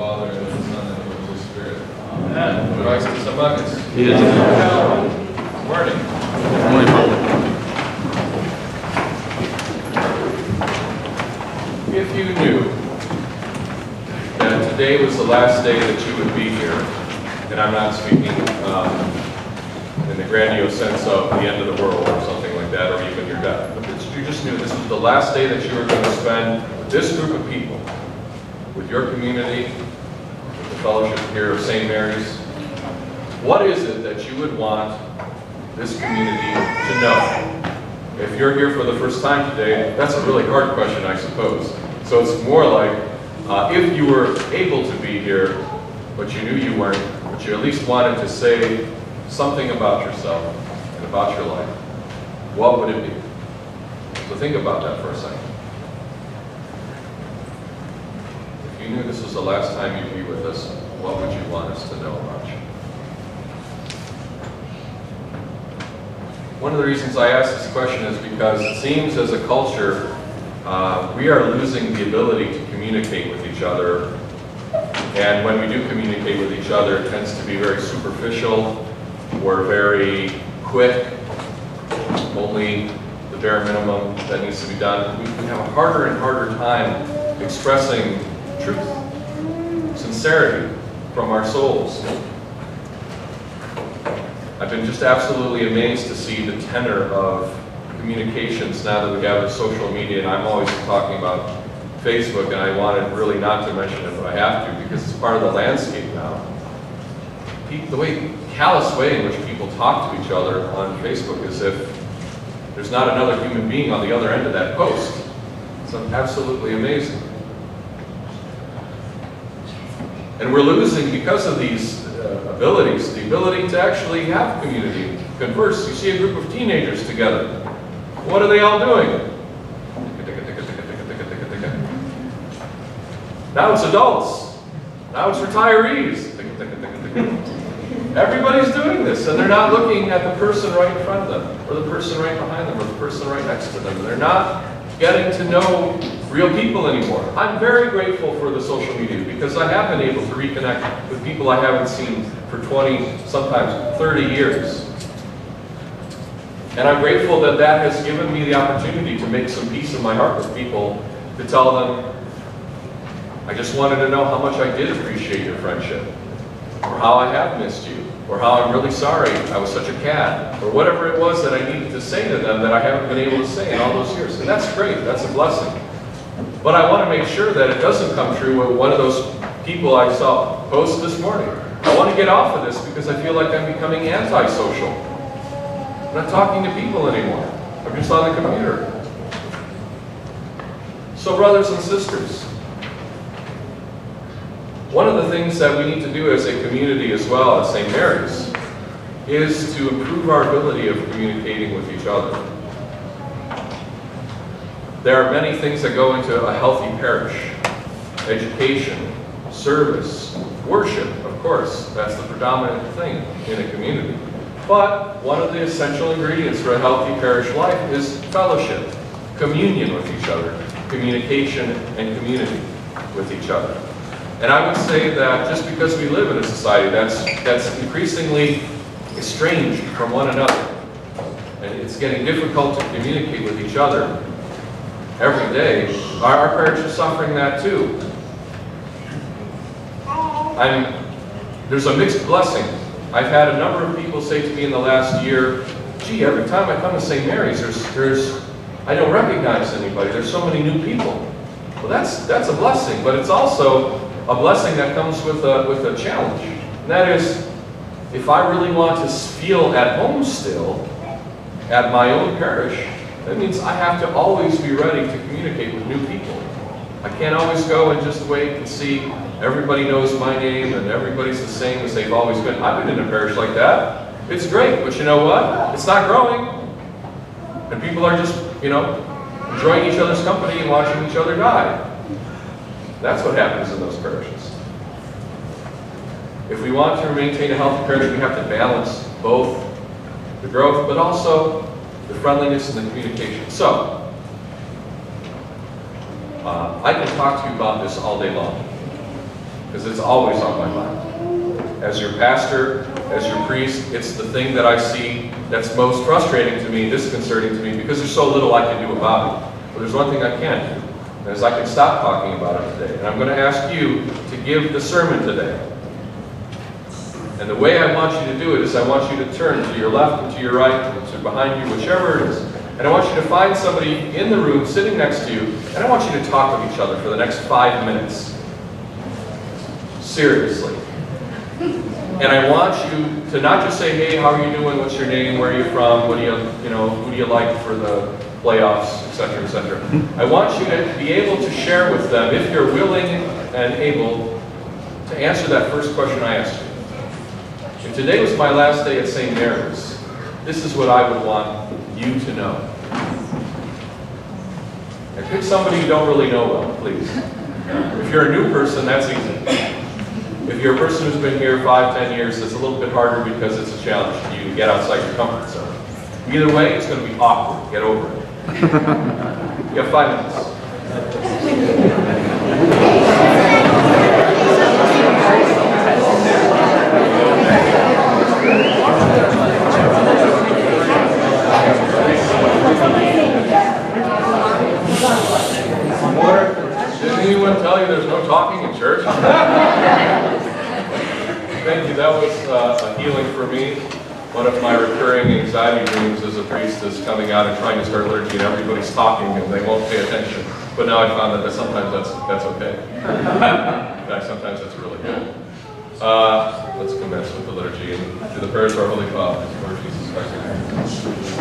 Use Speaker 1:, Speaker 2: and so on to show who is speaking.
Speaker 1: Father, and of the Son, and of the Holy Spirit. Amen. Christ is among us.
Speaker 2: He is.
Speaker 1: Morning.
Speaker 2: Morning, Father.
Speaker 1: If you knew that today was the last day that you would be here, and I'm not speaking in the grandiose sense of the end of the world or something like that, or even your death, but that you just knew this was the last day that you were going to spend with this group of people, with your community, with the fellowship here of St. Mary's, what is it that you would want this community to know? If you're here for the first time today, that's a really hard question, I suppose. So it's more like, if you were able to be here, but you knew you weren't, but you at least wanted to say something about yourself and about your life, what would it be? So think about that for a second. If you knew this was the last time you'd be with us, what would you want us to know about you? One of the reasons I ask this question is because it seems as a culture, we are losing the ability to communicate with each other. And when we do communicate with each other, it tends to be very superficial or very quick, only the bare minimum that needs to be done. We have a harder and harder time expressing truth, sincerity from our souls. I've been just absolutely amazed to see the tenor of communications now that we have the social media, and I'm always talking about Facebook, and I wanted really not to mention it, but I have to because it's part of the landscape now. The callous way in which people talk to each other on Facebook is if there's not another human being on the other end of that post. It's absolutely amazing. And we're losing, because of these abilities, the ability to actually have community, converse. You see a group of teenagers together. What are they all doing? Now it's adults. Now it's retirees. Everybody's doing this, and they're not looking at the person right in front of them, or the person right behind them, or the person right next to them. They're not getting to know real people anymore. I'm very grateful for the social media because I have been able to reconnect with people I haven't seen for 20, sometimes 30 years. And I'm grateful that that has given me the opportunity to make some peace in my heart with people, to tell them, I just wanted to know how much I did appreciate your friendship, or how I have missed you, or how I'm really sorry I was such a cat, or whatever it was that I needed to say to them that I haven't been able to say in all those years. And that's great, that's a blessing. But I want to make sure that it doesn't come true with one of those people I saw post this morning. I want to get off of this because I feel like I'm becoming antisocial. I'm not talking to people anymore. I'm just on the computer. So brothers and sisters, one of the things that we need to do as a community as well as St. Mary's is to improve our ability of communicating with each other. There are many things that go into a healthy parish. Education, service, worship, of course, that's the predominant thing in a community. But one of the essential ingredients for a healthy parish life is fellowship, communion with each other, communication and community with each other. And I would say that just because we live in a society that's increasingly estranged from one another, and it's getting difficult to communicate with each other every day, our parish is suffering that too. There's a mixed blessing. I've had a number of people say to me in the last year, gee, every time I come to St. Mary's, I don't recognize anybody. There's so many new people. Well, that's a blessing, but it's also a blessing that comes with a challenge. And that is, if I really want to feel at home still at my own parish, that means I have to always be ready to communicate with new people. I can't always go and just wait and see everybody knows my name and everybody's the same as they've always been. I've been in a parish like that. It's great, but you know what? It's not growing. And people are just, enjoying each other's company and watching each other die. That's what happens in those parishes. If we want to maintain a healthy parish, we have to balance both the growth, but also the friendliness and the communication. So, I can talk to you about this all day long. because it's always on my mind. As your pastor, as your priest, it's the thing that I see that's most frustrating to me, disconcerting to me, because there's so little I can do about it. But there's one thing I can do, and is I can stop talking about it today. And I'm going to ask you to give the sermon today. And the way I want you to do it is I want you to turn to your left and to your right, and to behind you, whichever it is. And I want you to find somebody in the room sitting next to you, and I want you to talk with each other for the next 5 minutes. Seriously. And I want you to not just say, hey, how are you doing? What's your name? Where are you from? What do you know, who do you like for the playoffs, etc., etc. I want you to be able to share with them, if you're willing and able, to answer that first question I asked you. If today was my last day at St. Mary's, this is what I would want you to know. And pick somebody you don't really know well, please. If you're a new person, that's easy. If you're a person who's been here 5, 10 years, it's a little bit harder because it's a challenge for you to get outside your comfort zone. Either way, it's going to be awkward. Get over it. You have 5 minutes. Didn't anyone tell you there's no talking in church? Thank you. That was a healing for me. One of my recurring anxiety dreams as a priest is coming out and trying to start liturgy and everybody's talking and they won't pay attention. But now I found that sometimes that's okay. In fact, sometimes that's really good. Let's commence with the liturgy and do the prayers to our Holy Father, Lord Jesus Christ.